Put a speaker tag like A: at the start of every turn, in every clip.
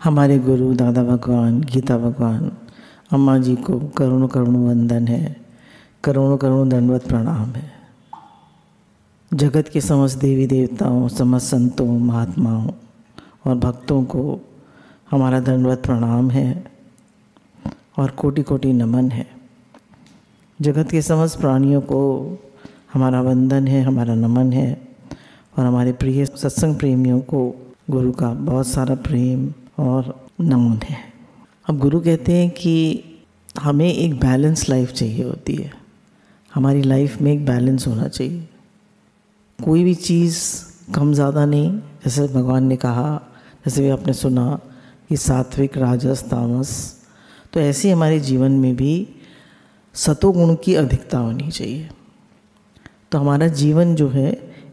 A: हमारे गुरु दादा भगवान, गीता भगवान, अम्मा जी को करोड़ों करोड़ों वंदन है, करोड़ों करोड़ों दंडवत प्रणाम है। जगत के समस्त देवी देवताओं, समस्त संतों, महात्माओं और भक्तों को हमारा दंडवत प्रणाम है और कोटि कोटि नमन है। जगत के समस्त प्राणियों को हमारा वंदन है, हमारा नमन है और हमारे प्रिय सत्संग प्रेमियों को गुरु का बहुत सारा प्रेम और नमन है। अब गुरु कहते हैं कि हमें एक बैलेंस लाइफ चाहिए होती है। हमारी लाइफ में एक बैलेंस होना चाहिए, कोई भी चीज़ कम ज़्यादा नहीं। जैसे भगवान ने कहा, जैसे भी आपने सुना कि सात्विक, राजस, तामस, तो ऐसे हमारे जीवन में भी सतोगुण की अधिकता होनी चाहिए। तो हमारा जीवन जो है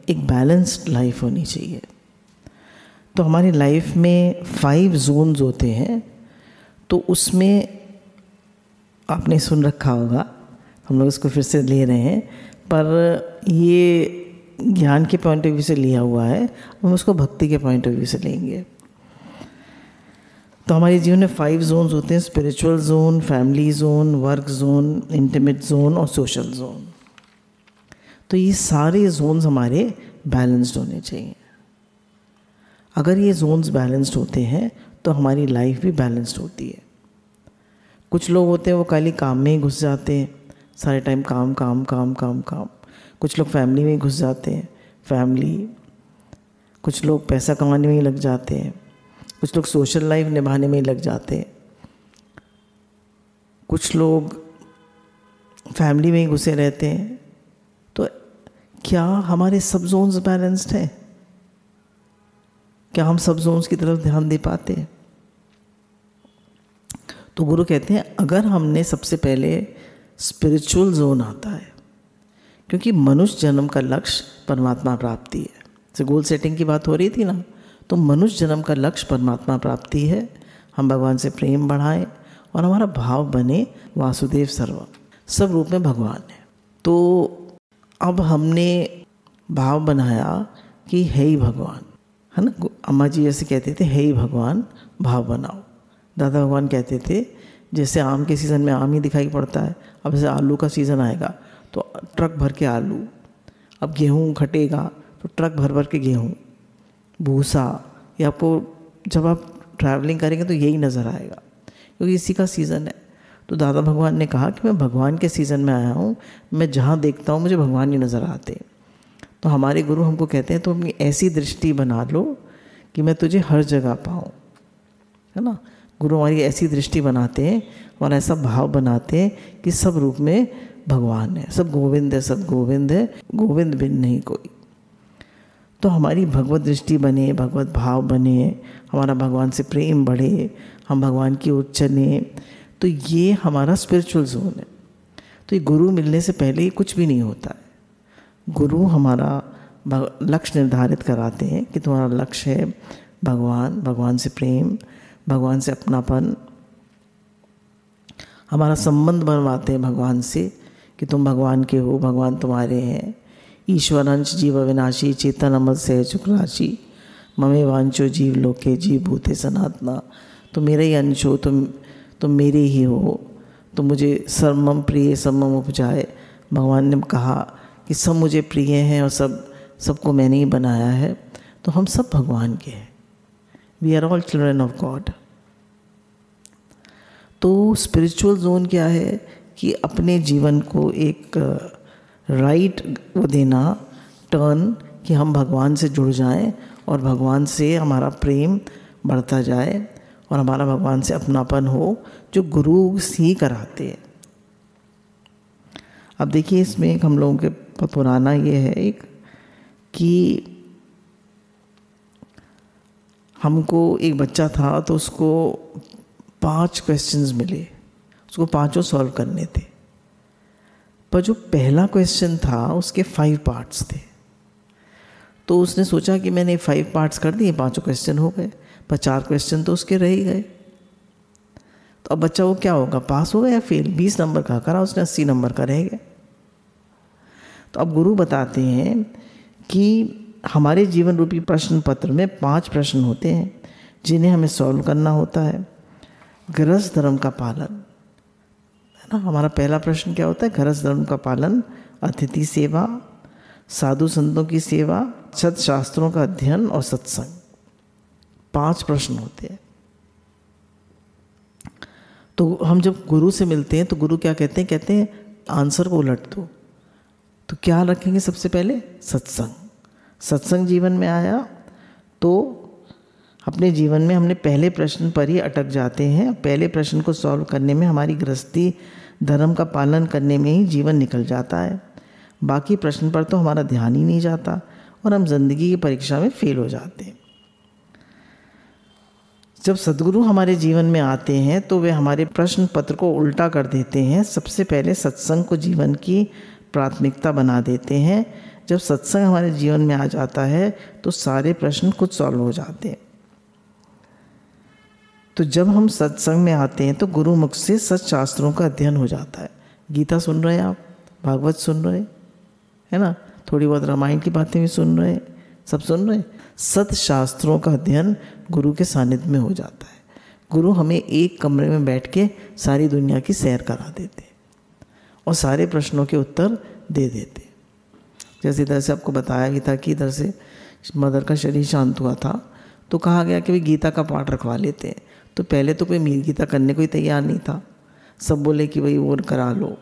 A: एक बैलेंस्ड लाइफ होनी चाहिए। तो हमारी लाइफ में 5 जोन्स होते हैं। तो उसमें आपने सुन रखा होगा, हम लोग इसको फिर से ले रहे हैं, पर ये ज्ञान के पॉइंट ऑफ व्यू से लिया हुआ है, हम उसको भक्ति के पॉइंट ऑफ व्यू से लेंगे। तो हमारे जीवन में 5 जोन्स होते हैं: spiritual zone, family zone, work zone, intimate zone और सोशल जोन। तो ये सारे जोन्स हमारे बैलेंस्ड होने चाहिए। अगर ये जोन्स बैलेंस्ड होते हैं तो हमारी लाइफ भी बैलेंस्ड होती है। कुछ लोग होते हैं वो खाली काम में ही घुस जाते हैं, सारे टाइम काम काम काम काम काम। कुछ लोग फैमिली में ही घुस जाते हैं, फैमिली। कुछ लोग पैसा कमाने में ही लग जाते हैं, कुछ लोग सोशल लाइफ निभाने में ही लग जाते हैं, कुछ लोग फैमिली में ही घुसे रहते हैं। तो क्या हमारे सब जोन्स बैलेंस्ड हैं? क्या हम सब जोन्स की तरफ ध्यान दे पाते हैं? तो गुरु कहते हैं अगर हमने सबसे पहले स्पिरिचुअल जोन आता है, क्योंकि मनुष्य जन्म का लक्ष्य परमात्मा प्राप्ति है। जैसे गोल सेटिंग की बात हो रही थी ना, तो मनुष्य जन्म का लक्ष्य परमात्मा प्राप्ति है। हम भगवान से प्रेम बढ़ाएं और हमारा भाव बने वासुदेव सर्वम, सब रूप में भगवान है। तो अब हमने भाव बनाया कि है ही भगवान, है ना। अम्मा जी जैसे कहते थे, है ही भगवान, भाव बनाओ। दादा भगवान कहते थे जैसे आम के सीज़न में आम ही दिखाई पड़ता है, अब जैसे आलू का सीज़न आएगा तो ट्रक भर के आलू, अब गेहूँ घटेगा तो ट्रक भर भर के गेहूँ, भूसा, ये आपको जब आप ट्रैवलिंग करेंगे तो यही नज़र आएगा, क्योंकि इसी का सीज़न है। तो दादा भगवान ने कहा कि मैं भगवान के सीज़न में आया हूँ, मैं जहाँ देखता हूँ मुझे भगवान ही नज़र आते। तो हमारे गुरु हमको कहते हैं तो अपनी ऐसी दृष्टि बना लो कि मैं तुझे हर जगह पाऊँ, है ना। गुरु हमारी ऐसी दृष्टि बनाते हैं और ऐसा भाव बनाते हैं कि सब रूप में भगवान है, सब गोविंद है, सब गोविंद है, गोविंद बिन नहीं कोई। तो हमारी भगवत दृष्टि बने, भगवत भाव बने, हमारा भगवान से प्रेम बढ़े, हम भगवान की ओर चलें, तो ये हमारा स्पिरिचुअल जोन है। तो ये गुरु मिलने से पहले ही कुछ भी नहीं होता है। गुरु हमारा लक्ष्य निर्धारित कराते हैं कि तुम्हारा लक्ष्य है भगवान, भगवान से प्रेम, भगवान से अपनापन। हमारा संबंध बनवाते हैं भगवान से कि तुम भगवान के हो, भगवान तुम्हारे हैं। ईश्वर अंश जीव अविनाशी, चेतन अमर सहज राशि, ममे वांचो जीव लोके जीव भूते सनातना। तुम मेरे ही अंश हो, तुम मेरे ही हो, तुम मुझे सर्वमम प्रिय सर्वमम उपजाए। भगवान ने कहा कि सब मुझे प्रिय हैं और सबको मैंने ही बनाया है। तो हम सब भगवान के हैं, we are all children of God. तो स्पिरिचुअल जोन क्या है कि अपने जीवन को एक राइट वो देना, टर्न, कि हम भगवान से जुड़ जाएं और भगवान से हमारा प्रेम बढ़ता जाए और हमारा भगवान से अपनापन हो, जो गुरु ही कराते हैं। अब देखिए इसमें एक हम लोगों के पुराना ये है एक कि हमको एक बच्चा था तो उसको 5 क्वेश्चंस मिले, उसको 5 सॉल्व करने थे, पर जो पहला क्वेश्चन था उसके 5 पार्ट्स थे। तो उसने सोचा कि मैंने 5 पार्ट्स कर दिए, 5 क्वेश्चन हो गए, पर 4 क्वेश्चन तो उसके रह ही गए। तो अब बच्चा वो क्या होगा, पास होगा या फेल? 20 नंबर का करा उसने, 80 नंबर का रह गया। तो अब गुरु बताते हैं कि हमारे जीवन रूपी प्रश्न पत्र में 5 प्रश्न होते हैं। जिन्हें हमें सॉल्व करना होता है। गृहस्थ धर्म का पालन, है ना। हमारा पहला प्रश्न क्या होता है? गृहस्थ धर्म का पालन, अतिथि सेवा, साधु संतों की सेवा, सत्शास्त्रों का अध्ययन और सत्संग। 5 प्रश्न होते हैं। तो हम जब गुरु से मिलते हैं तो गुरु क्या कहते हैं? कहते हैं आंसर को उलट दो। तो क्या रखेंगे सबसे पहले? सत्संग। सत्संग जीवन में आया तो अपने जीवन में हमने पहले प्रश्न पर ही अटक जाते हैं। पहले प्रश्न को सॉल्व करने में, हमारी गृहस्थी धर्म का पालन करने में ही जीवन निकल जाता है। बाकी प्रश्न पर तो हमारा ध्यान ही नहीं जाता और हम जिंदगी की परीक्षा में फेल हो जाते हैं। जब सद्गुरु हमारे जीवन में आते हैं तो वे हमारे प्रश्न पत्र को उल्टा कर देते हैं। सबसे पहले सत्संग को जीवन की प्राथमिकता बना देते हैं। जब सत्संग हमारे जीवन में आ जाता है तो सारे प्रश्न खुद सॉल्व हो जाते हैं। तो जब हम सत्संग में आते हैं तो गुरु मुख से सत्शास्त्रों का अध्ययन हो जाता है। गीता सुन रहे हैं आप, भागवत सुन रहे हैं, है ना, थोड़ी बहुत रामायण की बातें भी सुन रहे हैं, सब सुन रहे हैं। सत्शास्त्रों का अध्ययन गुरु के सानिध्य में हो जाता है। गुरु हमें एक कमरे में बैठ के सारी दुनिया की सैर करा देते और सारे प्रश्नों के उत्तर दे देते। जैसे इधर से आपको बताया गया था कि इधर से मदर का शरीर शांत हुआ था तो कहा गया कि भाई गीता का पाठ रखवा लेते हैं। तो पहले तो कोई गीता करने को ही तैयार नहीं था। सब बोले कि भाई वो करा लो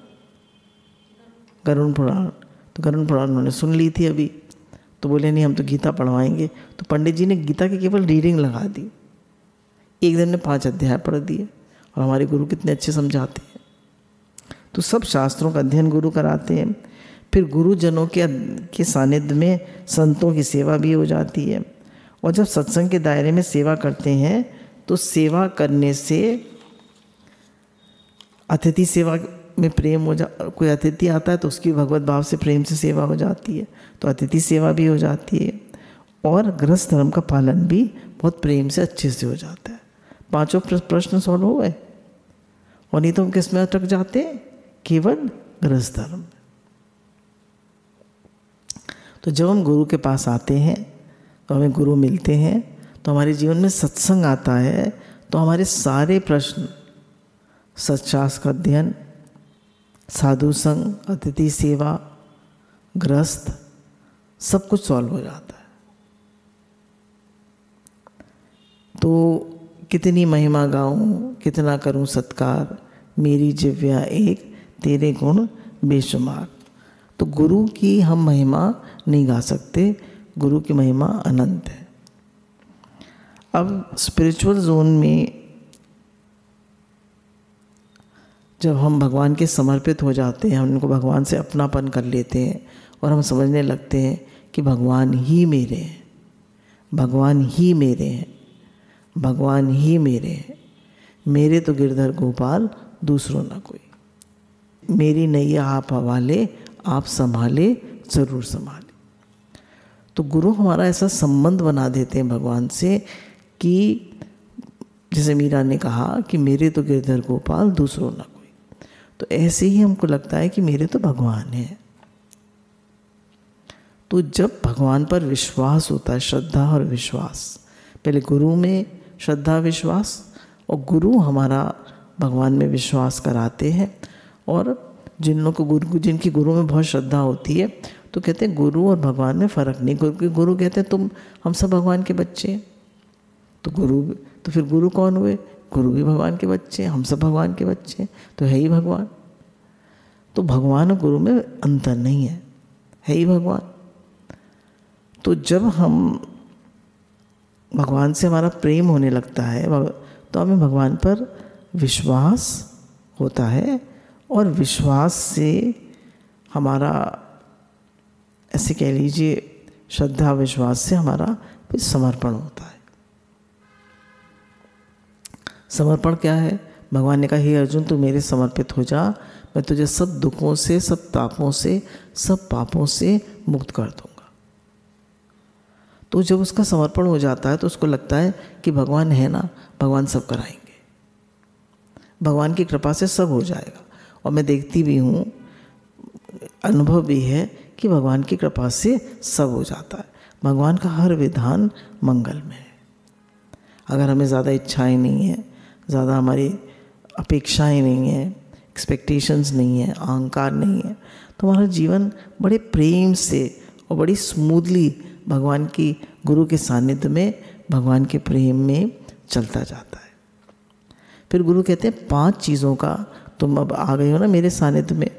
A: गरुड़ पुराण। तो गरुड़ पुराण उन्होंने सुन ली थी अभी, तो बोले नहीं हम तो गीता पढ़वाएंगे। तो पंडित जी ने गीता की केवल रीडिंग लगा दी। एक दिन में 5 अध्याय पढ़ दिए और हमारे गुरु कितने अच्छे समझाते हैं। तो सब शास्त्रों का अध्ययन गुरु कराते हैं। फिर गुरुजनों के सानिध्य में संतों की सेवा भी हो जाती है। और जब सत्संग के दायरे में सेवा करते हैं तो सेवा करने से अतिथि सेवा में प्रेम हो कोई अतिथि आता है तो उसकी भगवत भाव से प्रेम से सेवा हो जाती है, तो अतिथि सेवा भी हो जाती है। और गृहस्थ धर्म का पालन भी बहुत प्रेम से अच्छे से हो जाता है। 5 प्रश्न सॉल्व हो गए। और नहीं तो हम किस में अटक जाते हैं? केवल गृहस्थ धर्म। तो जब हम गुरु के पास आते हैं तो हमें गुरु मिलते हैं तो हमारे जीवन में सत्संग आता है तो हमारे सारे प्रश्न, सत्शास्त्र का अध्ययन, साधु संग, अतिथि सेवा, गृहस्थ, सब कुछ सॉल्व हो जाता है। तो कितनी महिमा गाऊं, कितना करूं सत्कार, मेरी जिव्या एक, तेरे गुण बेशुमार। तो गुरु की हम महिमा नहीं गा सकते, गुरु की महिमा अनंत है। अब स्पिरिचुअल जोन में जब हम भगवान के समर्पित हो जाते हैं, हम उनको भगवान से अपनापन कर लेते हैं और हम समझने लगते हैं कि भगवान ही मेरे हैं, भगवान ही मेरे हैं, भगवान ही मेरे हैं, मेरे तो गिरधर गोपाल दूसरों ना कोई, मेरी नैया आप हवाले, आप संभाले ज़रूर संभाले। तो गुरु हमारा ऐसा संबंध बना देते हैं भगवान से कि जैसे मीरा ने कहा कि मेरे तो गिरधर गोपाल दूसरों ना कोई। तो ऐसे ही हमको लगता है कि मेरे तो भगवान हैं। तो जब भगवान पर विश्वास होता है, श्रद्धा और विश्वास, पहले गुरु में श्रद्धा विश्वास, और गुरु हमारा भगवान में विश्वास कराते हैं। और जिन लोगों को जिनकी गुरु में बहुत श्रद्धा होती है तो कहते हैं गुरु और भगवान में फ़र्क नहीं। गुरु कहते हैं तुम हम सब भगवान के बच्चे हैं। तो फिर गुरु कौन हुए? गुरु भी भगवान के बच्चे हैं, हम सब भगवान के बच्चे हैं, तो है ही भगवान। तो भगवान और गुरु में अंतर नहीं है ही भगवान। तो जब हम भगवान से हमारा प्रेम होने लगता है तो हमें भगवान पर विश्वास होता है, और विश्वास से हमारा, ऐसे कह लीजिए, श्रद्धा विश्वास से हमारा फिर समर्पण होता है। समर्पण क्या है? भगवान ने कहा हे अर्जुन तू मेरे समर्पित हो जा, मैं तुझे सब दुखों से, सब तापों से, सब पापों से मुक्त कर दूंगा। तो जब उसका समर्पण हो जाता है तो उसको लगता है कि भगवान है ना, भगवान सब कराएंगे, भगवान की कृपा से सब हो जाएगा। और मैं देखती भी हूँ, अनुभव भी है कि भगवान की कृपा से सब हो जाता है। भगवान का हर विधान मंगल में है। अगर हमें ज़्यादा इच्छाएं नहीं है, ज़्यादा हमारी अपेक्षाएं नहीं है, एक्सपेक्टेशंस नहीं है, अहंकार नहीं है, तो हमारा जीवन बड़े प्रेम से और बड़ी स्मूथली भगवान की, गुरु के सानिध्य में, भगवान के प्रेम में चलता जाता है। फिर गुरु कहते हैं 5 चीज़ों का, तुम अब आ गए हो ना मेरे सानिध्य में,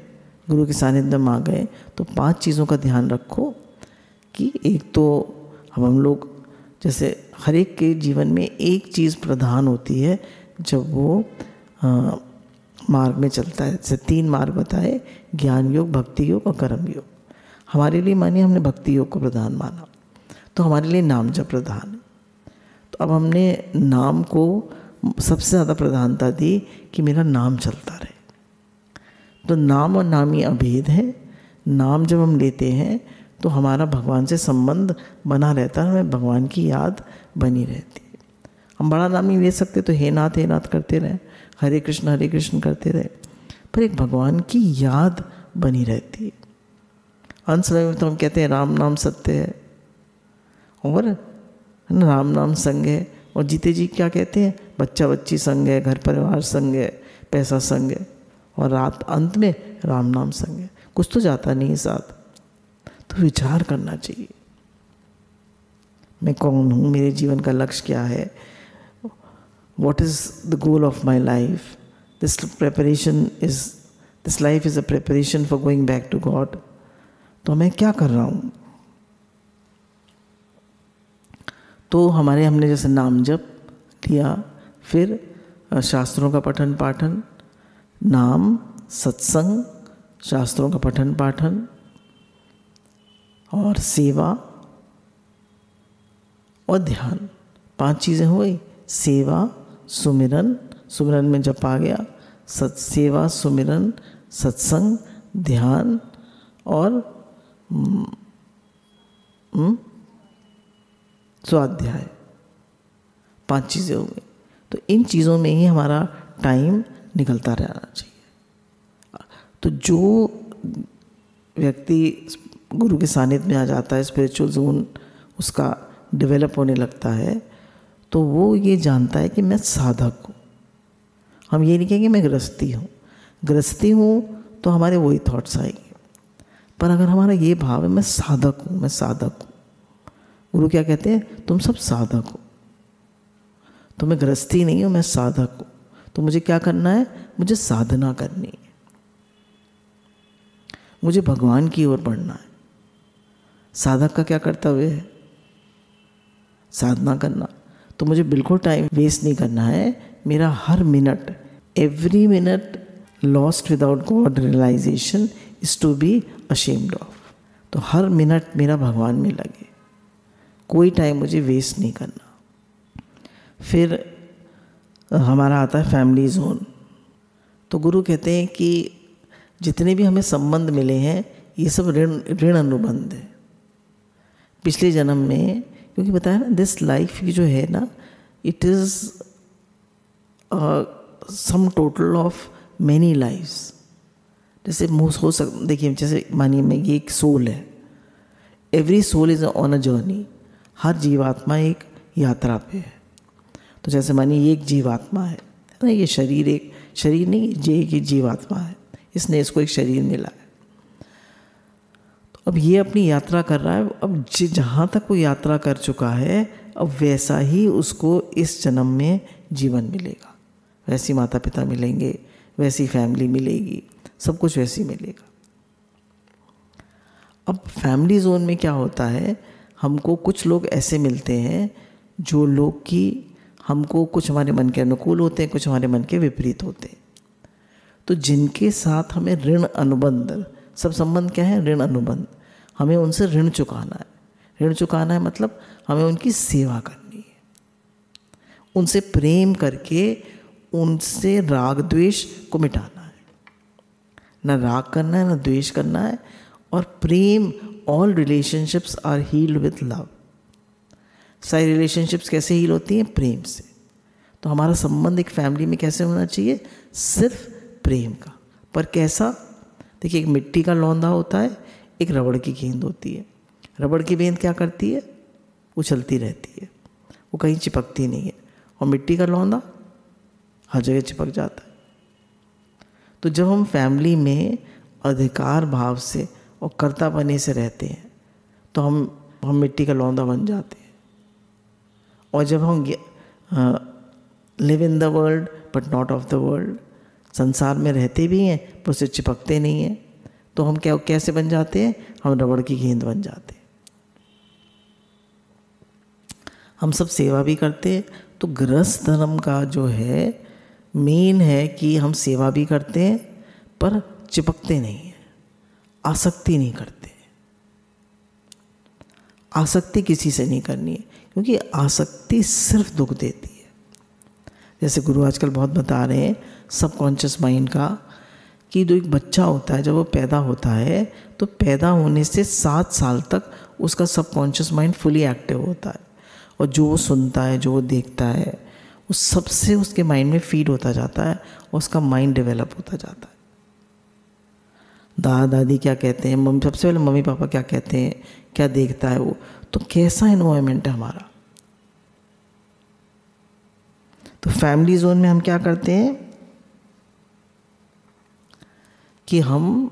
A: गुरु के सानिध्य में आ गए, तो 5 चीज़ों का ध्यान रखो कि एक तो हम लोग, जैसे हर एक के जीवन में एक चीज़ प्रधान होती है जब वो मार्ग में चलता है। जैसे 3 मार्ग बताए, ज्ञान योग, भक्ति योग और कर्म योग। हमारे लिए मानिए हमने भक्ति योग को प्रधान माना, तो हमारे लिए नाम जप प्रधान है। तो अब हमने नाम को सबसे ज़्यादा प्रधानता दी कि मेरा नाम चलता रहे। तो नाम और नामी अभेद है। नाम जब हम लेते हैं तो हमारा भगवान से संबंध बना रहता है, हमें भगवान की याद बनी रहती है। हम बड़ा नाम नहीं ले सकते तो हे नाथ करते रहें, हरे कृष्ण करते रहे, पर एक भगवान की याद बनी रहती है। अंत समय में तो हम कहते हैं राम नाम सत्य है और राम नाम संग है, और जीते जी क्या कहते हैं, बच्चा बच्ची संग है, घर परिवार संग है, पैसा संग है, और रात अंत में राम नाम संग है। कुछ तो जाता नहीं साथ। तो विचार करना चाहिए, मैं कौन हूँ, मेरे जीवन का लक्ष्य क्या है, what is the goal of my life, this life is a preparation for going back to God। तो मैं क्या कर रहा हूँ। तो हमने जैसे नाम जप लिया, फिर शास्त्रों का पठन पाठन, नाम, सत्संग, शास्त्रों का पठन पाठन और सेवा और ध्यान। 5 चीज़ें हो गई। सेवा, सुमिरन, सुमिरन में जप आ गया, सेवा, सुमिरन, सत्संग, ध्यान और स्वाध्याय। 5 चीज़ें हो गई। तो इन चीज़ों में ही हमारा टाइम निकलता रहना चाहिए। तो जो व्यक्ति गुरु के सानिध्य में आ जाता है, स्पिरिचुअल जोन उसका डेवलप होने लगता है, तो वो ये जानता है कि मैं साधक हूँ। हम ये नहीं कहेंगे मैं गृहस्थी हूँ तो हमारे वही थॉट्स आएंगे। पर अगर हमारा ये भाव है मैं साधक हूँ, गुरु क्या कहते हैं, तुम सब साधक हो, तो मैं गृहस्थी नहीं हूँ, मैं साधक हूँ। तो मुझे क्या करना है, मुझे साधना करनी है, मुझे भगवान की ओर बढ़ना है। साधक का क्या कर्तव्य है, साधना करना। तो मुझे बिल्कुल टाइम वेस्ट नहीं करना है। मेरा हर minute, every minute lost without God realization is to be ashamed of. तो हर मिनट मेरा भगवान में लगे, कोई टाइम मुझे वेस्ट नहीं करना। फिर हमारा आता है फैमिली जोन। तो गुरु कहते हैं कि जितने भी हमें संबंध मिले हैं ये सब ऋण अनुबंध है पिछले जन्म में। क्योंकि बताया ना, दिस लाइफ की जो है ना, it is sum total of many lifes. जैसे हो देखिए, जैसे मानिए मैं ये एक सोल है, every soul is on a journey. हर जीवात्मा एक यात्रा पे है। तो जैसे मानिए ये एक जीवात्मा है ना, ये शरीर एक शरीर नहीं, ये एक जीवात्मा है, इसने इसको एक शरीर मिला है। तो अब ये अपनी यात्रा कर रहा है। अब जहाँ तक वो यात्रा कर चुका है, अब वैसा ही उसको इस जन्म में जीवन मिलेगा, वैसी माता पिता मिलेंगे, वैसी फैमिली मिलेगी, सब कुछ वैसी मिलेगा। अब फैमिली जोन में क्या होता है, हमको कुछ लोग ऐसे मिलते हैं जो लोग कि हमको कुछ हमारे मन के अनुकूल होते हैं, कुछ हमारे मन के विपरीत होते हैं। तो जिनके साथ हमें ऋण अनुबंध, सब संबंध क्या है, ऋण अनुबंध। हमें उनसे ऋण चुकाना है। ऋण चुकाना है मतलब हमें उनकी सेवा करनी है, उनसे प्रेम करके उनसे राग द्वेष को मिटाना है। ना राग करना है, ना द्वेष करना है। और प्रेम, all relationships are healed with love. सारी रिलेशनशिप्स कैसे हील होती हैं, प्रेम से। तो हमारा संबंध एक फैमिली में कैसे होना चाहिए, सिर्फ प्रेम का। पर कैसा, देखिए एक मिट्टी का लौंदा होता है, एक रबड़ की गेंद होती है। रबड़ की गेंद क्या करती है, उछलती रहती है, वो कहीं चिपकती नहीं है। और मिट्टी का लौंदा हर जगह चिपक जाता है। तो जब हम फैमिली में अधिकार भाव से और कर्तापने से रहते हैं तो हम मिट्टी का लौंदा बन जाते हैं। और जब हम live in the world but not of the world, संसार में रहते भी हैं पर उससे चिपकते नहीं हैं, तो हम कैसे बन जाते हैं? हम रबड़ की गेंद बन जाते हैं। हम सब सेवा भी करते हैं, तो गृहस्थ धर्म का जो है मेन है कि हम सेवा भी करते हैं पर चिपकते नहीं हैं, आसक्ति नहीं करते। आसक्ति किसी से नहीं करनी है, क्योंकि आसक्ति सिर्फ दुख देती है। जैसे गुरु आजकल बहुत बता रहे हैं सबकॉन्शियस माइंड का, कि जो एक बच्चा होता है जब वो पैदा होता है तो पैदा होने से 7 साल तक उसका सबकॉन्शियस माइंड फुली एक्टिव होता है, और जो वो सुनता है, जो वो देखता है, वो सबसे उसके माइंड में फीड होता जाता है और उसका माइंड डेवलप होता जाता है। दादा दादी क्या कहते हैं, सबसे पहले मम्मी पापा क्या कहते हैं, क्या देखता है वो, तो कैसा एनवायरनमेंट है हमारा। तो फैमिली जोन में हम क्या करते हैं कि हम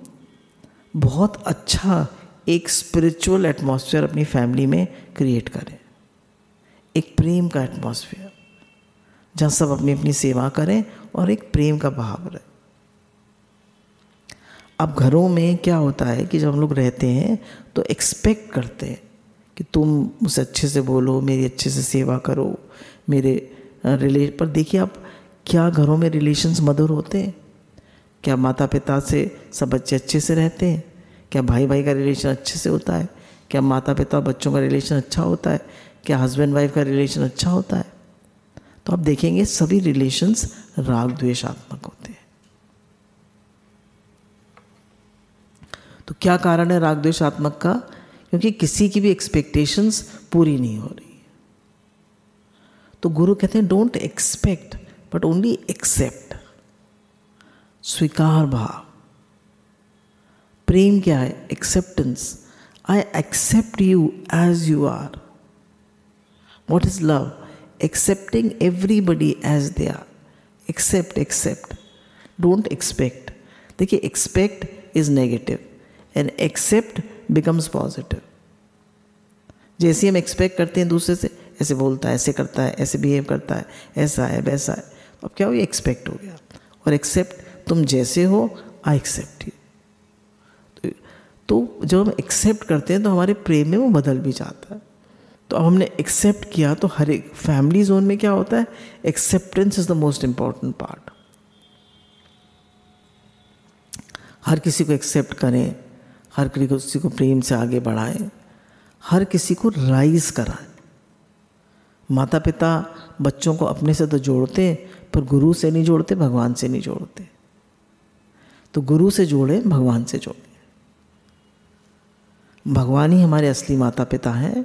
A: बहुत अच्छा एक स्पिरिचुअल एटमॉस्फेयर अपनी फैमिली में क्रिएट करें, एक प्रेम का एटमॉस्फेयर जहाँ सब अपनी अपनी सेवा करें और एक प्रेम का भाव रहे। अब घरों में क्या होता है कि जब हम लोग रहते हैं तो एक्सपेक्ट करते हैं कि तुम मुझसे अच्छे से बोलो, मेरी अच्छे से सेवा करो, मेरे पर देखिए आप क्या घरों में रिलेशंस मधुर होते हैं? क्या माता पिता से सब बच्चे अच्छे से रहते हैं? क्या भाई भाई का रिलेशन अच्छे से होता है? क्या माता पिता और बच्चों का रिलेशन अच्छा होता है? क्या हस्बैंड वाइफ का रिलेशन अच्छा होता है? तो आप देखेंगे सभी रिलेशंस राग द्वेषात्मक होते हैं। तो क्या कारण है राग द्वेषात्मक का? क्योंकि किसी की भी एक्सपेक्टेशंस पूरी नहीं हो रही। तो गुरु कहते हैं don't expect but only accept. स्वीकार भाव। प्रेम क्या है? Acceptance. I accept you as you are. What is love? Accepting everybody as they are. Accept. Don't expect. देखिए expect is negative and accept becomes positive. जैसे हम एक्सपेक्ट करते हैं दूसरे से, ऐसे बोलता है, ऐसे करता है, ऐसे बिहेव करता है, ऐसा है वैसा है, अब क्या हो, ये एक्सपेक्ट हो गया। और एक्सेप्ट, तुम जैसे हो आई एक्सेप्ट यू। तो जब हम एक्सेप्ट करते हैं तो हमारे प्रेम में वो बदल भी जाता है। तो अब हमने एक्सेप्ट किया, तो हर एक फैमिली जोन में क्या होता है, acceptance is the most important part. हर किसी को एक्सेप्ट करें, हर किसी को प्रेम से आगे बढ़ाएं, हर किसी को राइज कराएं। माता पिता बच्चों को अपने से तो जोड़ते हैं, पर गुरु से नहीं जोड़ते, भगवान से नहीं जोड़ते। तो गुरु से जोड़े, भगवान से जोड़े। भगवान ही हमारे असली माता पिता हैं,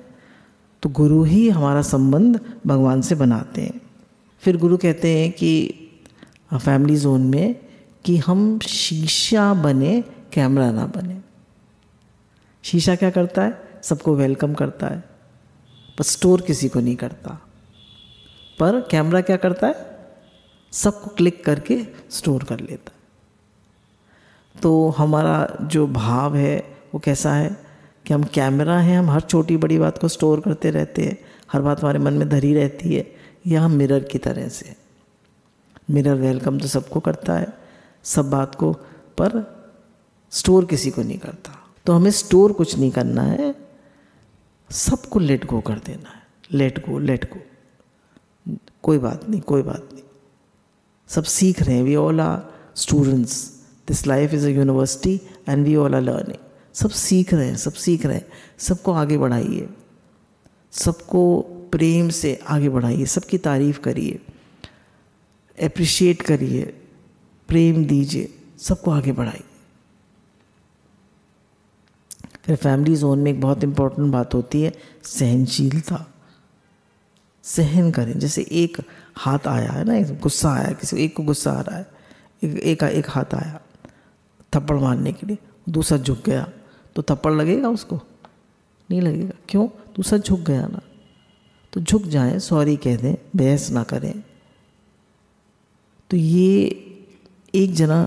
A: तो गुरु ही हमारा संबंध भगवान से बनाते हैं। फिर गुरु कहते हैं कि फैमिली जोन में कि हम शीशा बने, कैमरा ना बने। शीशा क्या करता है? सबको वेलकम करता है, पर स्टोर किसी को नहीं करता। पर कैमरा क्या करता है? सबको क्लिक करके स्टोर कर लेता है। तो हमारा जो भाव है वो कैसा है कि हम कैमरा हैं, हम हर छोटी बड़ी बात को स्टोर करते रहते हैं, हर बात हमारे मन में धरी रहती है, या हम मिरर की तरह से। मिरर वेलकम तो सबको करता है, सब बात को, पर स्टोर किसी को नहीं करता। तो हमें स्टोर कुछ नहीं करना है, सबको लेट गो कर देना है। लेट गो, कोई बात नहीं। सब सीख रहे हैं। We all are students, this life is a university and we all are learning. सब सीख रहे हैं। सबको आगे बढ़ाइए, सबको प्रेम से आगे बढ़ाइए, सबकी तारीफ करिए, एप्रिशिएट करिए, प्रेम दीजिए, सबको आगे बढ़ाइए। फिर फैमिली जोन में एक बहुत इंपॉर्टेंट बात होती है सहनशीलता। सहन करें। जैसे एक हाथ आया है ना, गुस्सा आया, किसी एक को गुस्सा आ रहा है, एक हाथ आया थप्पड़ मारने के लिए, दूसरा झुक गया, तो थप्पड़ लगेगा उसको? नहीं लगेगा। क्यों? दूसरा झुक गया ना। तो झुक जाएं, सॉरी कह दें, बहस ना करें। तो ये एक जना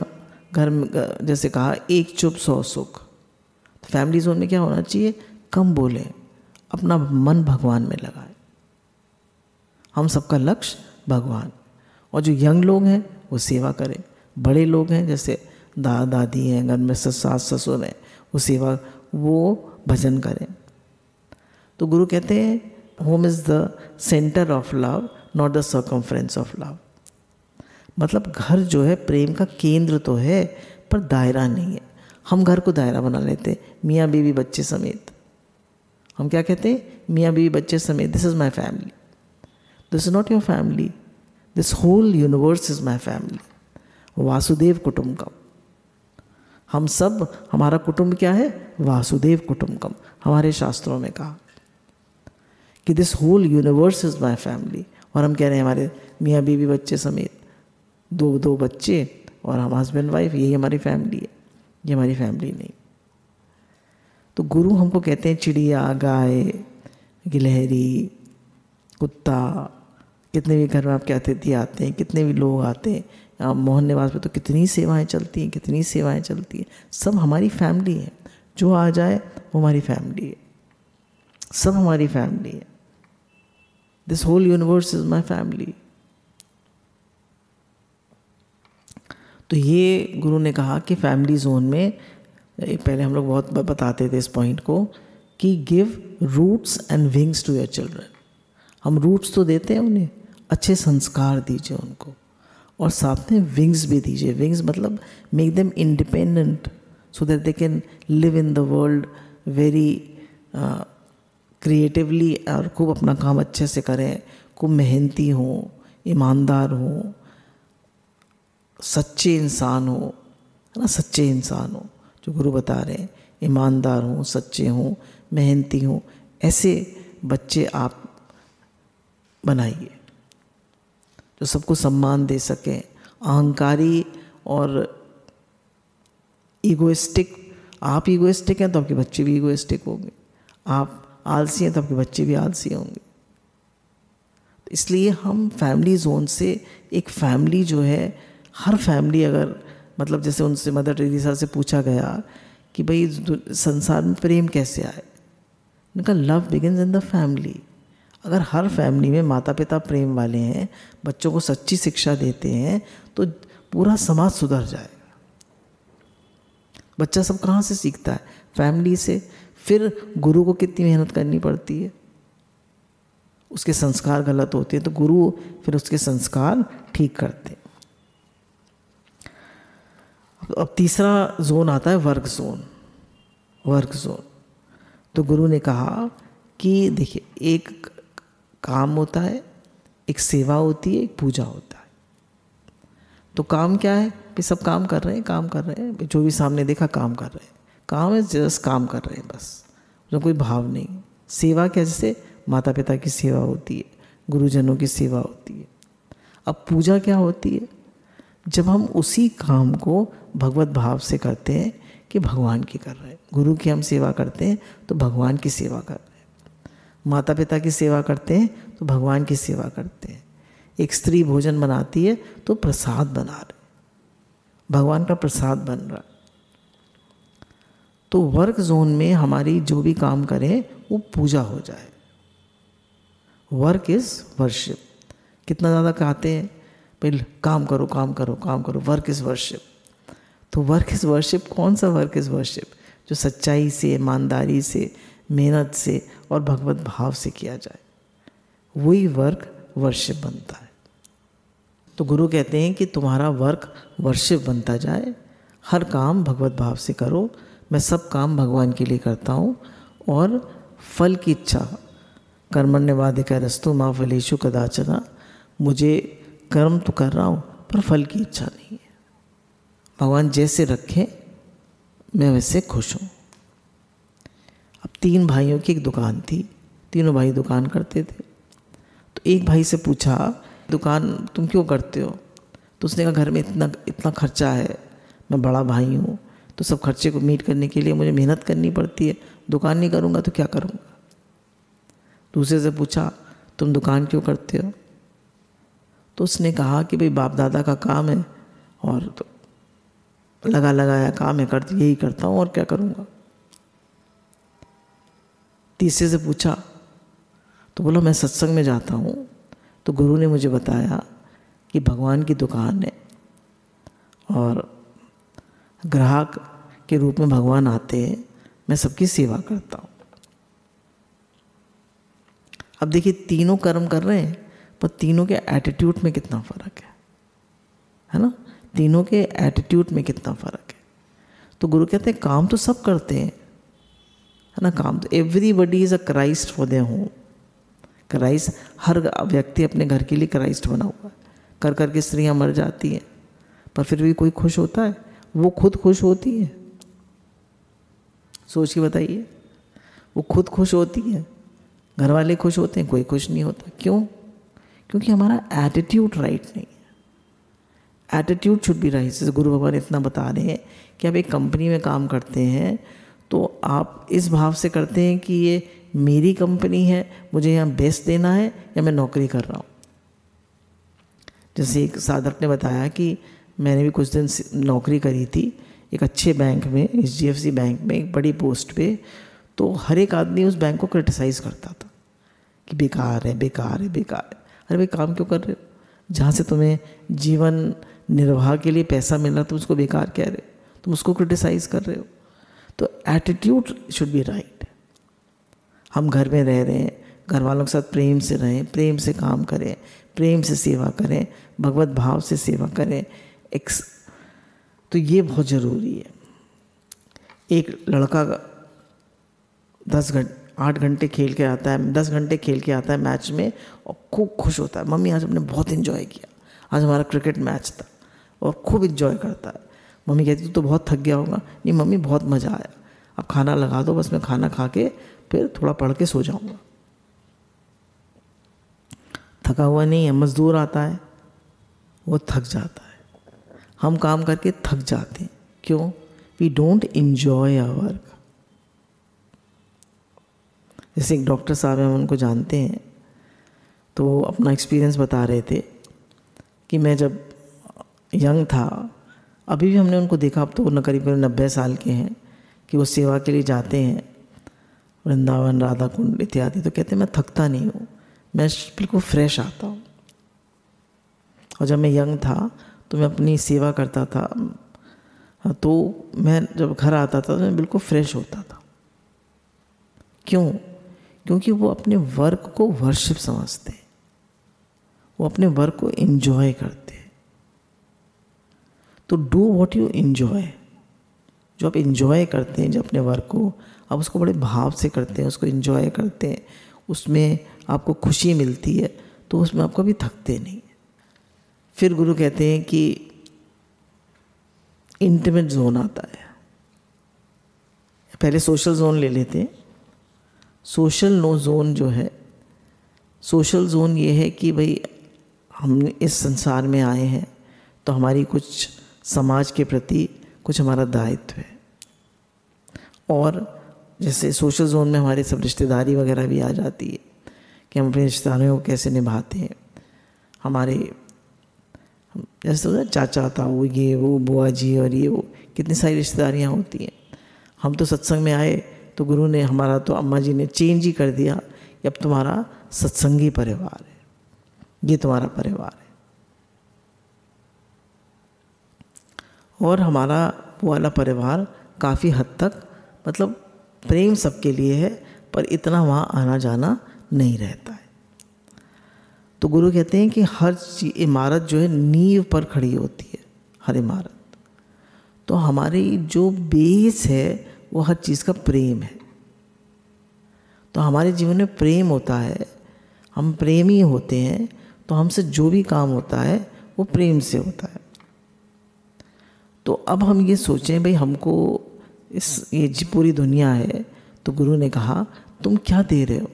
A: घर में, जैसे कहा, एक चुप 100 सुख। तो फैमिली जोन में क्या होना चाहिए? कम बोलें, अपना मन भगवान में लगाएं। हम सबका लक्ष्य भगवान। और जो यंग लोग हैं वो सेवा करें, बड़े लोग हैं जैसे दादा दादी हैं, घर में सास ससुर हैं, वो सेवा, वो भजन करें। तो गुरु कहते हैं home is the centre of love, not the circumference of love. मतलब घर जो है प्रेम का केंद्र तो है, पर दायरा नहीं है। हम घर को दायरा बना लेते हैं, मियाँ बीवी बच्चे समेत। हम क्या कहते हैं? मियाँ बीवी बच्चे समेत, this is my family. This is not your family, this whole universe is my family. वासुदेव कुटुंबकम। हम सब, हमारा कुटुंब क्या है? वासुदेव कुटुंबकम। हमारे शास्त्रों में कहा कि this whole universe is my family. और हम कह रहे हैं हमारे मियाँ बीवी बच्चे समेत, दो बच्चे और हम हस्बैंड वाइफ, यही हमारी फैमिली है। ये हमारी फैमिली नहीं। तो गुरु हमको कहते हैं चिड़िया, गाय, गिलहरी, कुत्ता, कितने भी घर में आपके अतिथि आते हैं, कितने भी लोग आते हैं, मोहन निवास में तो कितनी सेवाएं चलती हैं, कितनी सेवाएं चलती हैं। सब हमारी फैमिली है। जो आ जाए वो हमारी फैमिली है, सब हमारी फैमिली है। This whole universe is my family. तो ये गुरु ने कहा कि फैमिली जोन में, पहले हम लोग बहुत बताते थे इस पॉइंट को, कि give roots and wings to your children. हम रूट्स तो देते हैं उन्हें, अच्छे संस्कार दीजिए उनको, और साथ में विंग्स भी दीजिए। विंग्स मतलब make them independent so that they can live in the world very creatively, और खूब अपना काम अच्छे से करें, खूब मेहनती हों, ईमानदार हों, सच्चे इंसान हो, है ना, सच्चे इंसान हो, जो गुरु बता रहे हैं, ईमानदार हों, सच्चे हों, मेहनती हों। ऐसे बच्चे आप बनाइए जो सबको सम्मान दे सकें। अहंकारी और ईगोइस्टिक, आप ईगोइस्टिक हैं तो आपके बच्चे भी ईगोइस्टिक होंगे। आप आलसी हैं तो आपके बच्चे भी आलसी होंगे। इसलिए हम फैमिली जोन से, एक फैमिली जो है, हर फैमिली, अगर मतलब जैसे उनसे मदर टेरेसा से पूछा गया कि भाई संसार में प्रेम कैसे आए, उनका love begins in the family. अगर हर फैमिली में माता पिता प्रेम वाले हैं, बच्चों को सच्ची शिक्षा देते हैं, तो पूरा समाज सुधर जाएगा। बच्चा सब कहाँ से सीखता है? फैमिली से। फिर गुरु को कितनी मेहनत करनी पड़ती है, उसके संस्कार गलत होते हैं तो गुरु फिर उसके संस्कार ठीक करते हैं। अब तीसरा जोन आता है वर्क जोन। वर्क जोन तो गुरु ने कहा कि देखिए, एक काम होता है, एक सेवा होती है, एक पूजा होता है। तो काम क्या है कि सब काम कर रहे हैं, काम कर रहे हैं, जो भी सामने देखा काम कर रहे हैं। काम है जस्ट काम कर रहे हैं बस, उसमें कोई भाव नहीं। सेवा क्या, जैसे माता पिता की सेवा होती है, गुरुजनों की सेवा होती है। अब पूजा क्या होती है? जब हम उसी काम को भगवत भाव से करते हैं कि भगवान की कर रहे हैं। गुरु की हम सेवा करते हैं तो भगवान की सेवा कर रहे हैं। माता पिता की सेवा करते हैं तो भगवान की सेवा करते हैं। एक स्त्री भोजन बनाती है तो प्रसाद बना रहे, भगवान का प्रसाद बन रहा। तो वर्क जोन में हमारी जो भी काम करें वो पूजा हो जाए। Work is worship. कितना ज़्यादा कहते हैं पहले काम करो काम करो काम करो, वर्क इज़ वर्शिप। तो वर्क इज़ वर्शिप, कौन सा वर्क इज़ वर्शिप? जो सच्चाई से, ईमानदारी से, मेहनत से और भगवत भाव से किया जाए, वही वर्क वर्शिप बनता है। तो गुरु कहते हैं कि तुम्हारा वर्क वर्शिप बनता जाए, हर काम भगवत भाव से करो। मैं सब काम भगवान के लिए करता हूँ, और फल की इच्छा, कर्मण्यवाधिकारस्तु मा फलेषु कदाचन, मुझे कर्म तो कर रहा हूँ पर फल की इच्छा नहीं है। भगवान जैसे रखें मैं वैसे खुश हूँ। अब 3 भाइयों की एक दुकान थी, तीनों भाई दुकान करते थे। तो एक भाई से पूछा, दुकान तुम क्यों करते हो? तो उसने कहा, घर में इतना खर्चा है, मैं बड़ा भाई हूँ, तो सब खर्चे को मीट करने के लिए मुझे मेहनत करनी पड़ती है, दुकान नहीं करूँगा तो क्या करूँगा? दूसरे से पूछा, तुम दुकान क्यों करते हो? तो उसने कहा कि भाई बाप दादा का काम है और तो लगा लगाया काम है, यही करता हूँ और क्या करूँगा। तीसरे से पूछा तो बोला मैं सत्संग में जाता हूँ, तो गुरु ने मुझे बताया कि भगवान की दुकान है और ग्राहक के रूप में भगवान आते हैं, मैं सबकी सेवा करता हूँ। अब देखिए तीनों कर्म कर रहे हैं, पर तीनों के एटीट्यूड में कितना फ़र्क है ना? तीनों के एटीट्यूड में कितना फ़र्क है। तो गुरु कहते हैं काम तो सब करते हैं, है ना? काम तो everybody is a Christ for their home. Christ, हर व्यक्ति अपने घर के लिए क्राइस्ट बना हुआ है। कर कर के स्त्रियाँ मर जाती हैं, पर फिर भी कोई खुश होता है? वो खुद खुश होती है? सोच के बताइए। वो खुद खुश होती है, घर वाले खुश होते हैं, कोई खुश नहीं होता। क्यों? क्योंकि हमारा एटीट्यूड राइट नहीं है। Attitude should be right. जैसे गुरु भगवान इतना बता रहे हैं कि आप एक कंपनी में काम करते हैं तो आप इस भाव से करते हैं कि ये मेरी कंपनी है, मुझे यहाँ बेस्ट देना है, या मैं नौकरी कर रहा हूँ। जैसे एक साधक ने बताया कि मैंने भी कुछ दिन नौकरी करी थी एक अच्छे बैंक में, HDFC बैंक में, एक बड़ी पोस्ट पे। तो हर एक आदमी उस बैंक को क्रिटिसाइज़ करता था कि बेकार है, बेकार है, बेकार है। अरे भाई काम क्यों कर रहे हो? जहाँ से तुम्हें जीवन निर्वाह के लिए पैसा मिल रहा, तुम उसको बेकार कह रहे हो, तुम उसको क्रिटिसाइज़ कर रहे हो। तो एटीट्यूड शुड बी राइट। हम घर में रह रहे हैं, घर वालों के साथ प्रेम से रहें, प्रेम से काम करें, प्रेम से सेवा करें, भगवत भाव से सेवा करें। तो ये बहुत ज़रूरी है। एक लड़का 8 घंटे खेल के आता है, 10 घंटे खेल के आता है मैच में और खूब खुश होता है, मम्मी आज हमने बहुत इन्जॉय किया, आज हमारा क्रिकेट मैच था, और खूब इन्जॉय करता है। मम्मी कहती तू तो बहुत थक गया होगा। नहीं मम्मी बहुत मज़ा आया, अब खाना लगा दो, बस मैं खाना खा के फिर थोड़ा पढ़ के सो जाऊँगा। थका हुआ नहीं है। मज़दूर आता है, वो थक जाता है। हम काम करके थक जाते हैं। क्यों? We don't enjoy our work. जैसे एक डॉक्टर साहब हैं, हम उनको जानते हैं, तो अपना एक्सपीरियंस बता रहे थे कि मैं जब यंग था, अभी भी हमने उनको देखा, अब तो वो करीब 90 साल के हैं, कि वो सेवा के लिए जाते हैं वृंदावन, राधा कुंड इत्यादि। तो कहते हैं मैं थकता नहीं हूँ, मैं बिल्कुल फ्रेश आता हूँ। और जब मैं यंग था तो मैं अपनी सेवा करता था, तो मैं जब घर आता था तो मैं बिल्कुल फ्रेश होता था। क्यों? क्योंकि वो अपने वर्क को वर्शिप समझते हैं, वो अपने वर्क को एंजॉय करते हैं। तो डू व्हाट यू एंजॉय। जो आप एंजॉय करते हैं, जो अपने वर्क को आप उसको बड़े भाव से करते हैं, उसको एंजॉय करते हैं, उसमें आपको खुशी मिलती है, तो उसमें आप कभी थकते नहीं। फिर गुरु कहते हैं कि इंटीमेट जोन आता है। पहले सोशल जोन ले लेते हैं। सोशल जोन जो है, सोशल जोन ये है कि भाई हम इस संसार में आए हैं तो हमारी कुछ समाज के प्रति कुछ हमारा दायित्व है। और जैसे सोशल जोन में हमारे सब रिश्तेदारी वगैरह भी आ जाती है कि हम अपने रिश्तेदारों को कैसे निभाते हैं। हमारे जैसे होता है चाचा ताऊ, ये वो बुआ जी, और ये वो कितनी सारी रिश्तेदारियाँ होती हैं। हम तो सत्संग में आए तो गुरु ने, हमारा तो अम्मा जी ने चेंज ही कर दिया कि अब तुम्हारा सत्संगी परिवार है, ये तुम्हारा परिवार है। और हमारा वो वाला परिवार काफ़ी हद तक मतलब प्रेम सबके लिए है, पर इतना वहाँ आना जाना नहीं रहता है। तो गुरु कहते हैं कि हर इमारत जो है नींव पर खड़ी होती है, हर इमारत। तो हमारी जो बेस है वो हर चीज़ का प्रेम है। तो हमारे जीवन में प्रेम होता है, हम प्रेमी होते हैं, तो हमसे जो भी काम होता है वो प्रेम से होता है। तो अब हम ये सोचें भाई हमको ये पूरी दुनिया है, तो गुरु ने कहा तुम क्या दे रहे हो?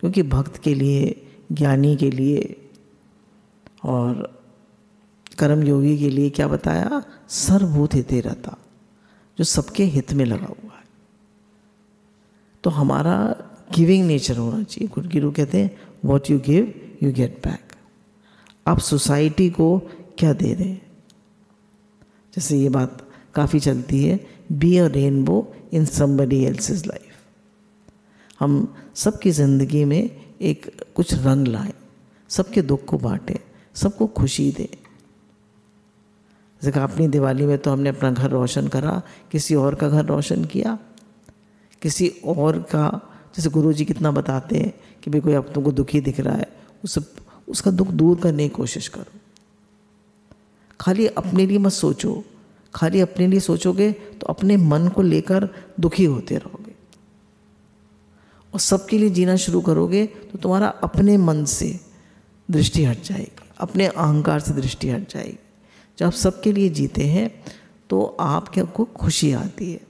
A: क्योंकि भक्त के लिए, ज्ञानी के लिए और कर्म योगी के लिए क्या बताया? सर्वभूत हिते रहता, जो सबके हित में लगा हुआ है। तो हमारा गिविंग नेचर होना चाहिए। गुरु कहते हैं what you give you get back. आप सोसाइटी को क्या दे रहे हैं? जैसे ये बात काफ़ी चलती है, be a rainbow in somebody else's life. हम सबकी ज़िंदगी में एक कुछ रंग लाएं, सबके दुख को बांटें, सबको खुशी दें। जैसे कहा अपनी दिवाली में तो हमने अपना घर रोशन करा, किसी और का घर रोशन किया, किसी और का, जैसे गुरुजी कितना बताते हैं कि भाई कोई आप तुमको दुखी दिख रहा है, उसका दुख दूर करने की कोशिश करो। खाली अपने लिए मत सोचो, खाली अपने लिए सोचोगे तो अपने मन को लेकर दुखी होते रहोगे, और सबके लिए जीना शुरू करोगे तो तुम्हारा अपने मन से दृष्टि हट जाएगी, अपने अहंकार से दृष्टि हट जाएगी। जब आप सबके लिए जीते हैं तो आपको खुशी आती है।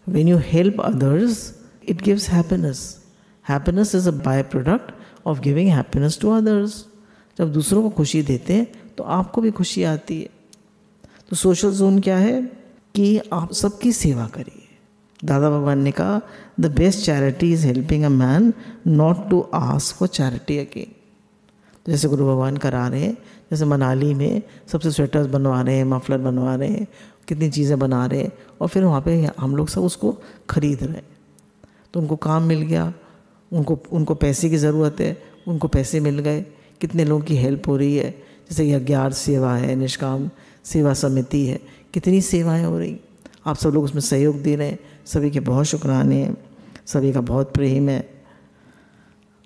A: When you help others, it gives happiness. Happiness is a byproduct of giving happiness to others. जब दूसरों को खुशी देते हैं तो आपको भी खुशी आती है। तो सोशल जोन क्या है कि आप सबकी सेवा करिए। दादा भगवान ने कहा the best charity is helping a man not to ask for charity again. जैसे गुरु भगवान करा रहे हैं, जैसे मनाली में सबसे स्वेटर्स बनवा रहे हैं, मफलर बनवा रहे हैं, कितनी चीज़ें बना रहे हैं, और फिर वहाँ पे हम लोग सब उसको खरीद रहे हैं। तो उनको काम मिल गया, उनको पैसे की ज़रूरत है, उनको पैसे मिल गए, कितने लोगों की हेल्प हो रही है। जैसे यज्ञार्थ सेवा है, निष्काम सेवा समिति है, कितनी सेवाएं हो रही, आप सब लोग उसमें सहयोग दे रहे हैं। सभी के बहुत शुक्राने हैं, सभी का बहुत प्रेम है।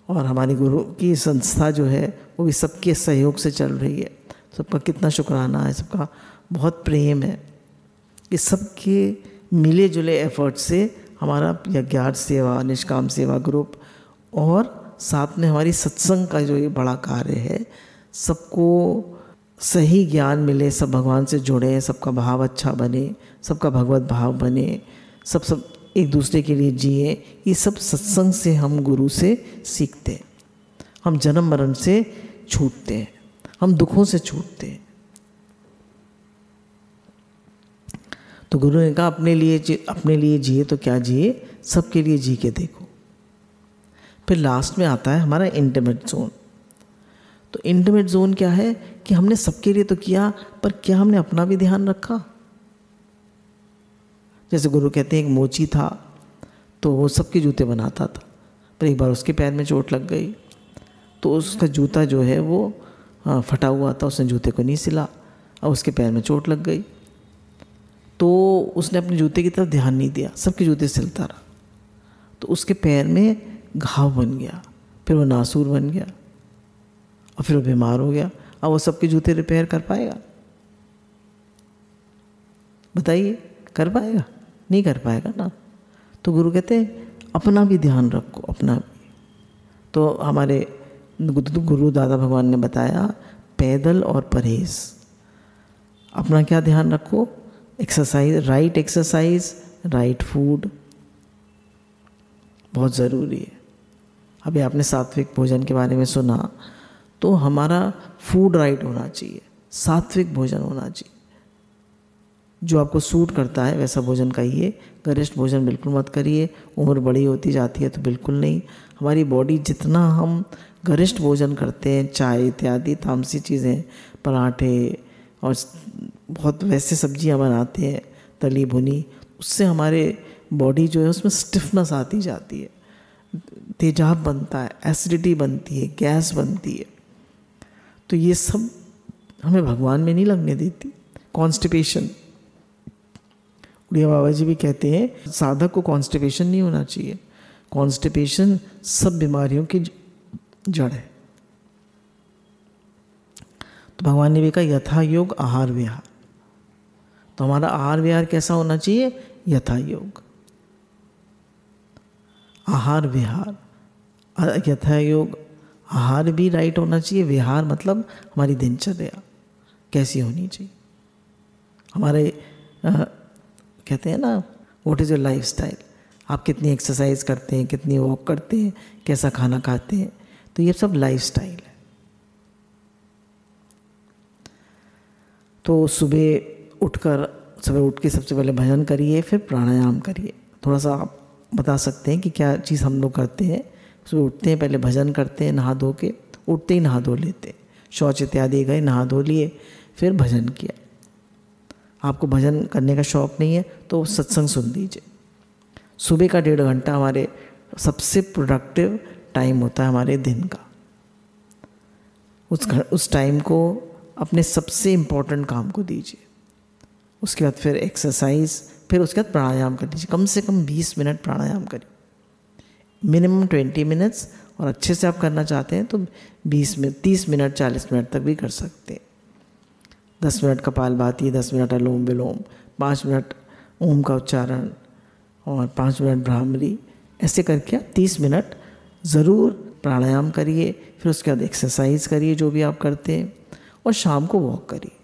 A: और हमारी गुरु की संस्था जो है वो भी सबके सहयोग से चल रही है। सबका कितना शुक्राना है, सबका बहुत प्रेम है। ये सबके मिले जुले एफर्ट से हमारा यज्ञार्थ सेवा, निष्काम सेवा ग्रुप और साथ में हमारी सत्संग का जो ये बड़ा कार्य है, सबको सही ज्ञान मिले, सब भगवान से जुड़े, सबका भाव अच्छा बने, सबका भगवत भाव बने, सब एक दूसरे के लिए जिए। ये सब सत्संग से हम गुरु से सीखते हैं। हम जन्म मरण से छूटते हैं, हम दुखों से छूटते हैं। तो गुरु ने कहा अपने लिए जिए तो क्या जिए, सबके लिए जी के देखो। फिर लास्ट में आता है हमारा इंटीमेट जोन। तो इंटीमेट जोन क्या है कि हमने सबके लिए तो किया, पर क्या हमने अपना भी ध्यान रखा? जैसे गुरु कहते हैं एक मोची था तो वो सबके जूते बनाता था, पर एक बार उसके पैर में चोट लग गई तो उसका जूता जो है वो फटा हुआ था, उसने जूते को नहीं सिला और उसके पैर में चोट लग गई। तो उसने अपने जूते की तरफ ध्यान नहीं दिया, सबके जूते सिलता रहा, तो उसके पैर में घाव बन गया, फिर वो नासूर बन गया और फिर वो बीमार हो गया। अब वो सबके जूते रिपेयर कर पाएगा? बताइए, कर पाएगा? नहीं कर पाएगा ना। तो गुरु कहते हैं अपना भी ध्यान रखो, अपना भी। तो हमारे गुरु दादा भगवान ने बताया पैदल और परहेज। अपना क्या ध्यान रखो? एक्सरसाइज, राइट फूड बहुत ज़रूरी है। अभी आपने सात्विक भोजन के बारे में सुना, तो हमारा फूड राइट होना चाहिए, सात्विक भोजन होना चाहिए। जो आपको सूट करता है वैसा भोजन खाइए, गरिष्ठ भोजन बिल्कुल मत करिए। उम्र बड़ी होती जाती है तो बिल्कुल नहीं। हमारी बॉडी जितना हम गरिष्ठ भोजन करते हैं, चाय इत्यादि तामसी चीज़ें, पराठे और बहुत वैसे सब्जियां बनाते हैं तली भुनी, उससे हमारे बॉडी जो है उसमें स्टिफनेस आती जाती है, तेजाब बनता है, एसिडिटी बनती है, गैस बनती है। तो ये सब हमें भगवान में नहीं लगने देती। कॉन्स्टिपेशन, उड़िया बाबा जी भी कहते हैं साधक को कॉन्स्टिपेशन नहीं होना चाहिए। कॉन्स्टिपेशन सब बीमारियों की जड़ है। तो भगवान ने भी कहा यथा योग आहार विहार। तो हमारा आहार विहार कैसा होना चाहिए? यथा योग, आहार विहार। यथा योग आहार भी राइट होना चाहिए, विहार मतलब हमारी दिनचर्या कैसी होनी चाहिए। हमारे कहते हैं ना what is your life style, आप कितनी एक्सरसाइज करते हैं, कितनी वॉक करते हैं, कैसा खाना खाते हैं, तो ये सब लाइफ स्टाइल है। तो सुबह उठ के सबसे पहले भजन करिए, फिर प्राणायाम करिए। थोड़ा सा आप बता सकते हैं कि क्या चीज़ हम लोग करते हैं। सुबह उठते हैं, पहले भजन करते हैं, नहा धो के, उठते ही नहा धो लेते हैं, शौच इत्यादि गए, नहा धो लिए, फिर भजन किया। आपको भजन करने का शौक़ नहीं है तो सत्संग सुन लीजिए। सुबह का 1.5 घंटा हमारे सबसे प्रोडक्टिव टाइम होता है हमारे दिन का। उस टाइम को अपने सबसे इम्पोर्टेंट काम को दीजिए। उसके बाद फिर एक्सरसाइज, फिर उसके बाद प्राणायाम कर लीजिए। कम से कम 20 मिनट प्राणायाम करिए, मिनिमम 20 मिनट्स, और अच्छे से आप करना चाहते हैं तो 20 मिनट, 30 मिनट, 40 मिनट तक भी कर सकते हैं। 10 मिनट कपालभाति, 10 मिनट अनुलोम विलोम, 5 मिनट ओम का उच्चारण और 5 मिनट भ्रामरी, ऐसे करके आप 30 मिनट ज़रूर प्राणायाम करिए। फिर उसके बाद एक्सरसाइज करिए जो भी आप करते हैं, और शाम को वॉक करिए।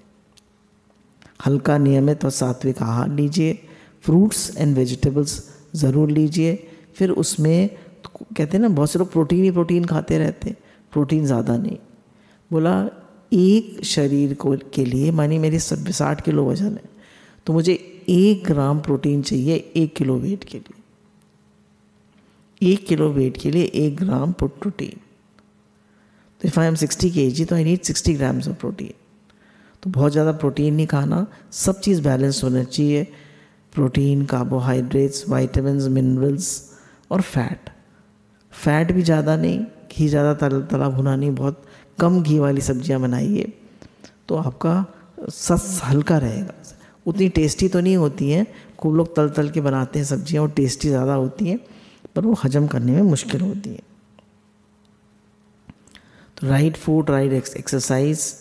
A: हल्का नियमित और सात्विक आहार लीजिए, फ्रूट्स एंड वेजिटेबल्स ज़रूर लीजिए। फिर उसमें कहते हैं ना, बहुत से लोग प्रोटीन ही प्रोटीन खाते रहते हैं, प्रोटीन ज़्यादा नहीं। बोला एक शरीर को के लिए, मानिए मेरी 60 किलो वजन है, तो मुझे 1 ग्राम प्रोटीन चाहिए 1 किलो वेट के लिए। 1 किलो वेट के लिए 1 ग्राम प्रोटीन। तो इफ़ आई एम 60 kg तो I need 60 grams of protein. तो बहुत ज़्यादा प्रोटीन नहीं खाना, सब चीज़ बैलेंस होना चाहिए। प्रोटीन, कार्बोहाइड्रेट्स, वाइटामिन्स, मिनरल्स और फैट भी ज़्यादा नहीं, घी ज़्यादा तला भुना नहीं, बहुत कम घी वाली सब्जियां बनाइए तो आपका सस हल्का रहेगा। उतनी टेस्टी तो नहीं होती हैं, खूब लोग तल के बनाते हैं सब्जियां और टेस्टी ज़्यादा होती हैं, पर वो हजम करने में मुश्किल होती है। तो राइट फूड, राइट एक्सरसाइज,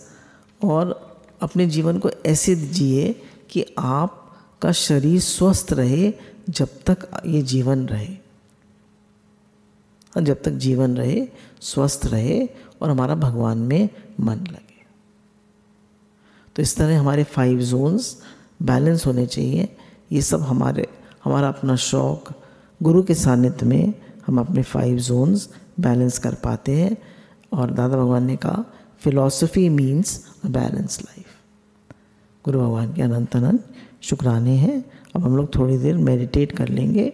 A: और अपने जीवन को ऐसे जिए कि आपका शरीर स्वस्थ रहे जब तक ये जीवन रहे, और जब तक जीवन रहे, स्वस्थ रहे और हमारा भगवान में मन लगे। तो इस तरह हमारे 5 जोन्स बैलेंस होने चाहिए। ये सब हमारा अपना शौक़, गुरु के सानिध्य में हम अपने 5 जोन्स बैलेंस कर पाते हैं। और दादा भगवान ने कहा philosophy means a balance life. गुरु भगवान के अनंत अनंत शुक्राने हैं। अब हम लोग थोड़ी देर मेडिटेट कर लेंगे।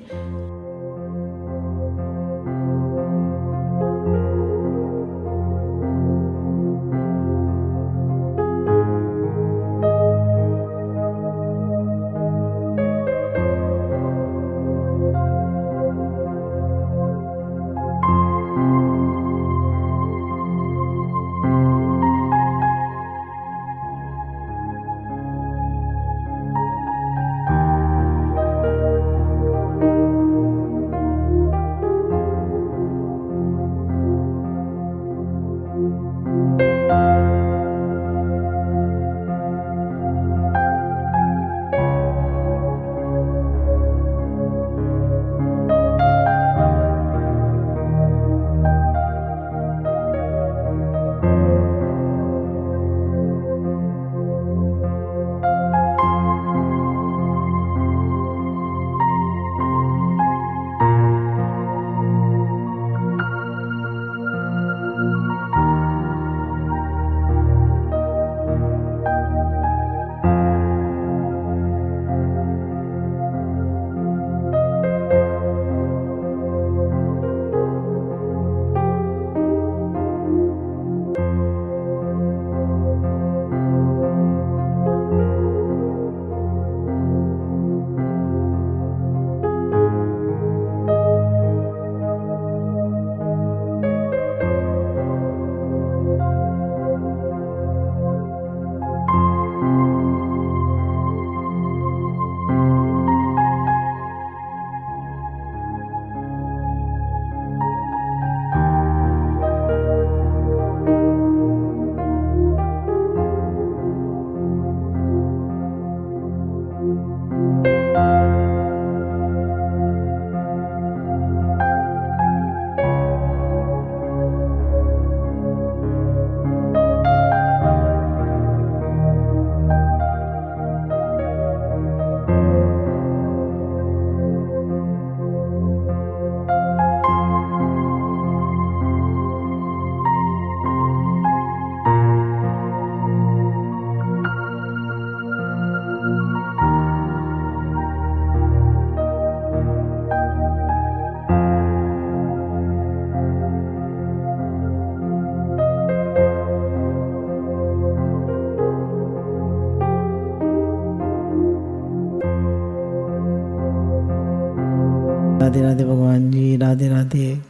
A: राधे राधे भगवान जी, राधे राधे।